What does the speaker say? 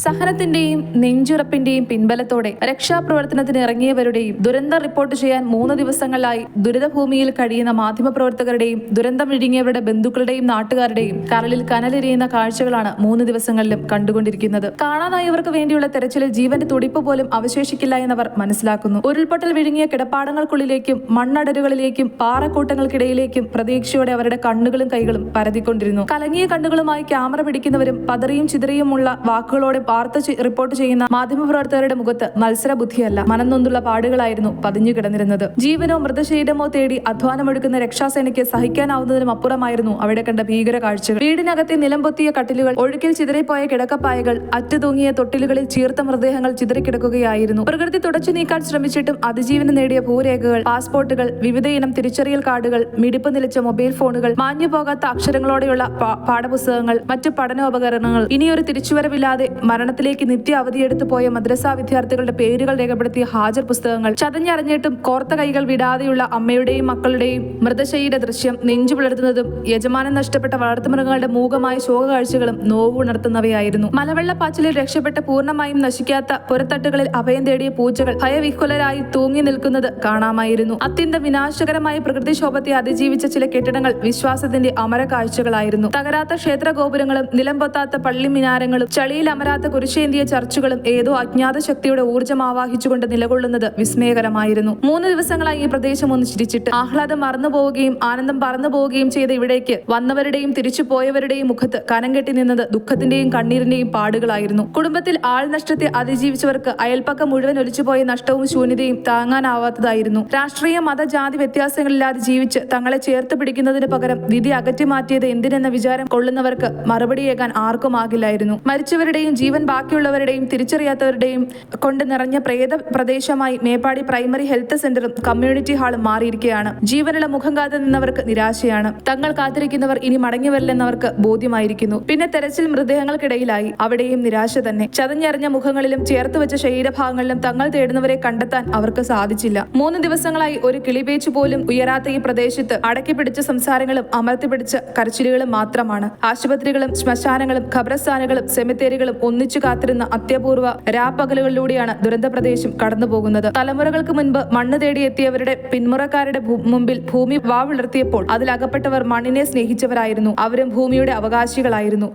സഹനത്തിന്റെയും നെഞ്ചുറപ്പിന്റെയും പിൻബലത്തോടെ രക്ഷാപ്രവർത്തനത്തിന് ഇറങ്ങിയവരുടെയും ദുരന്തം റിപ്പോർട്ട് ചെയ്യാൻ 3 ദിവസങ്ങളിലായി ദുരിതഭൂമിയിൽ കഴിയുന്ന മാധ്യമപ്രവർത്തകരുടെയും ദുരന്തം വിഴുങ്ങിയവരുടെ ബന്ധുക്കളുടെയും നാട്ടുകാരുടെയും കരളിൽ കനലെരിയുന്ന കാഴ്ചകളാണ് 3 ദിവസങ്ങളിലും കണ്ടുകൊണ്ടിരിക്കുന്നത്. കാണാതായവർക്ക് വേണ്ടിയുള്ള തെരച്ചിലിൽ ജീവന്റെ തുടിപ്പ് പോലും അവശേഷിക്കില്ല എന്നവർ മനസ്സിലാക്കുന്നു. ഉരുൾപൊട്ടൽ വിഴുങ്ങിയ കിടപ്പാടങ്ങൾക്കുള്ളിലേക്കും മണ്ണടരുകളിലേക്കും പാറക്കൂട്ടങ്ങൾക്കിടയിലേക്കും പ്രതീക്ഷയോടെ അവരുടെ കണ്ണുകളും കൈകളും പരതിക്കൊണ്ടിരുന്നു. കലങ്ങിയ കണ്ണുകളുമായി ക്യാമറ പിടിക്കുന്നവരും പതറിയും ചിതറിയുമുള്ള വാക്കുകളോടെ വാർത്ത റിപ്പോർട്ട് ചെയ്യുന്ന മാധ്യമപ്രവർത്തകരുടെ മുഖത്ത് മത്സരബുദ്ധിയല്ല, മനംനൊന്തുള്ള പാടുകളായിരുന്നു പതിഞ്ഞു കിടന്നിരുന്നത്. ജീവനോ മൃതശരീരമോ തേടി അധ്വാനമെടുക്കുന്ന രക്ഷാസേനയ്ക്ക് സഹിക്കാനാവുന്നതിനും അപ്പുറമായിരുന്നു അവിടെ കണ്ട ഭീകര കാഴ്ചകൾ. വീടിനകത്തെ നിലംപൊത്തിയ കട്ടിലുകൾ, ഒഴുക്കിൽ ചിതറിപ്പോയ കിടക്കപ്പായകൾ, അറ്റുതൂങ്ങിയ തൊട്ടിലുകളിൽ ചീർത്ത മൃതദേഹങ്ങൾ ചിതറിക്കിടക്കുകയായിരുന്നു. പ്രകൃതി തുടച്ചു നീക്കാൻ ശ്രമിച്ചിട്ടും അതിജീവനം നേടിയ ഭൂരേഖകൾ, പാസ്പോർട്ടുകൾ, വിവിധയിനം തിരിച്ചറിയൽ കാർഡുകൾ, മിടിപ്പ് നിലച്ച മൊബൈൽ ഫോണുകൾ, മാഞ്ഞു പോകാത്ത അക്ഷരങ്ങളോടെയുള്ള പാഠപുസ്തകങ്ങൾ, മറ്റു പഠനോപകരണങ്ങൾ, ഇനിയൊരു തിരിച്ചുവരവില്ലാതെ മരണത്തിലേക്ക് നിത്യ അവധിയെടുത്തു പോയ മദ്രസ വിദ്യാർത്ഥികളുടെ പേരുകൾ രേഖപ്പെടുത്തിയ ഹാജർ പുസ്തകങ്ങൾ, ചതഞ്ഞറിഞ്ഞിട്ടും കോർത്ത കൈകൾ വിടാതെയുള്ള അമ്മയുടെയും മക്കളുടെയും മൃതശരീര ദൃശ്യം നെഞ്ചു പുലർത്തുന്നതും യജമാനൻ നഷ്ടപ്പെട്ട വളർത്തുമൃഗങ്ങളുടെ മൂകമായ ശോകകാഴ്ചകളും നോവുണർത്തുന്നവയായിരുന്നു. മലവെള്ളപ്പാച്ചിലിൽ രക്ഷപ്പെട്ട് പൂർണ്ണമായും നശിക്കാത്ത പുറത്തട്ടുകളിൽ അഭയം തേടിയ പൂച്ചകൾ ഭയവിഹ്വലരായി തൂങ്ങി നിൽക്കുന്നത് കാണാമായിരുന്നു. അത്യന്തം വിനാശകരമായ പ്രകൃതിക്ഷോഭത്തെ അതിജീവിച്ച ചില കെട്ടിടങ്ങൾ വിശ്വാസത്തിന്റെ അമര കാഴ്ചകളായിരുന്നു. തകരാത്ത ക്ഷേത്ര ഗോപുരങ്ങളും നിലംപൊത്താത്ത പള്ളി മിനാരങ്ങളും ചളിയിൽ അമരാത്ത കുരിശേന്തിയ ചർച്ചുകളും ഏതോ അജ്ഞാത ശക്തിയുടെ ഊർജ്ജം ആവാഹിച്ചുകൊണ്ട് നിലകൊള്ളുന്നത് വിസ്മയകരമായിരുന്നു. 3 ദിവസങ്ങളായി ഈ പ്രദേശം ഒന്ന് ചിരിച്ചിട്ട് ആഹ്ലാദം മറന്നുപോവുകയും ആനന്ദം പറന്നു പോവുകയും ചെയ്ത ഇവിടേക്ക് വന്നവരുടെയും തിരിച്ചു പോയവരുടെയും മുഖത്ത് കനം കെട്ടി നിന്നത് ദുഃഖത്തിന്റെയും കണ്ണീരിന്റെയും പാടുകളായിരുന്നു. കുടുംബത്തിൽ ആൾനഷ്ടത്തെ അതിജീവിച്ചവർക്ക് അയൽപ്പക്കം മുഴുവൻ ഒലിച്ചുപോയ നഷ്ടവും ശൂന്യതയും താങ്ങാനാവാത്തതായിരുന്നു. രാഷ്ട്രീയ മത ജാതി വ്യത്യാസങ്ങളില്ലാതെ ജീവിച്ച് തങ്ങളെ ചേർത്ത് പിടിക്കുന്നതിന് പകരം വിധി അകറ്റിമാറ്റിയത് എന്തിനെന്ന വിചാരം കൊള്ളുന്നവർക്ക് മറുപടിയേകാൻ ആർക്കുമാകില്ലായിരുന്നു. മരിച്ചവരുടെയും ജീവൻ ബാക്കിയുള്ളവരുടെയും തിരിച്ചറിയാത്തവരുടെയും കൊണ്ട് നിറഞ്ഞ പ്രേത പ്രദേശമായി മേപ്പാടി പ്രൈമറി ഹെൽത്ത് സെന്ററും കമ്മ്യൂണിറ്റി ഹാളും മാറിയിരിക്കുകയാണ്. ജീവനുള്ള മുഖം കാത്തു നിന്നവർക്ക് നിരാശയാണ്. തങ്ങൾ കാത്തിരിക്കുന്നവർ ഇനി മടങ്ങി വരില്ലെന്നവർക്ക് ബോധ്യമായിരിക്കുന്നു. പിന്നെ തെരച്ചിൽ മൃതദേഹങ്ങൾക്കിടയിലായി. അവിടെയും നിരാശ തന്നെ. ചതഞ്ഞറിഞ്ഞ മുഖങ്ങളിലും ചേർത്തുവെച്ച ശരീരഭാഗങ്ങളിലും തങ്ങൾ തേടുന്നവരെ കണ്ടെത്താൻ അവർക്ക് സാധിച്ചില്ല. 3 ദിവസങ്ങളായി ഒരു കിളിപേച്ചു പോലും ഉയരാത്ത ഈ പ്രദേശത്ത് അടക്കിപ്പിടിച്ച സംസാരങ്ങളും അമർത്തിപ്പിടിച്ച കരച്ചിലുകളും മാത്രമാണ്. ആശുപത്രികളും ശ്മശാനങ്ങളും ഖബർസ്ഥാനുകളും സെമിത്തേരികളും ഒന്നിച്ചു കാത്തിരുന്ന അത്യപൂർവ രാപ്പകലുകളിലൂടെയാണ് ദുരന്ത പ്രദേശം കടന്നുപോകുന്നത്. തലമുറകൾക്ക് മുൻപ് മണ്ണ് തേടിയെത്തിയവരുടെ പിന്മുറക്കാരുടെ മുമ്പിൽ ഭൂമി വാവിളർത്തിയപ്പോൾ അതിലകപ്പെട്ടവർ മണ്ണിനെ സ്നേഹിച്ചവരായിരുന്നു. അവരും ഭൂമിയുടെ അവകാശികളായിരുന്നു.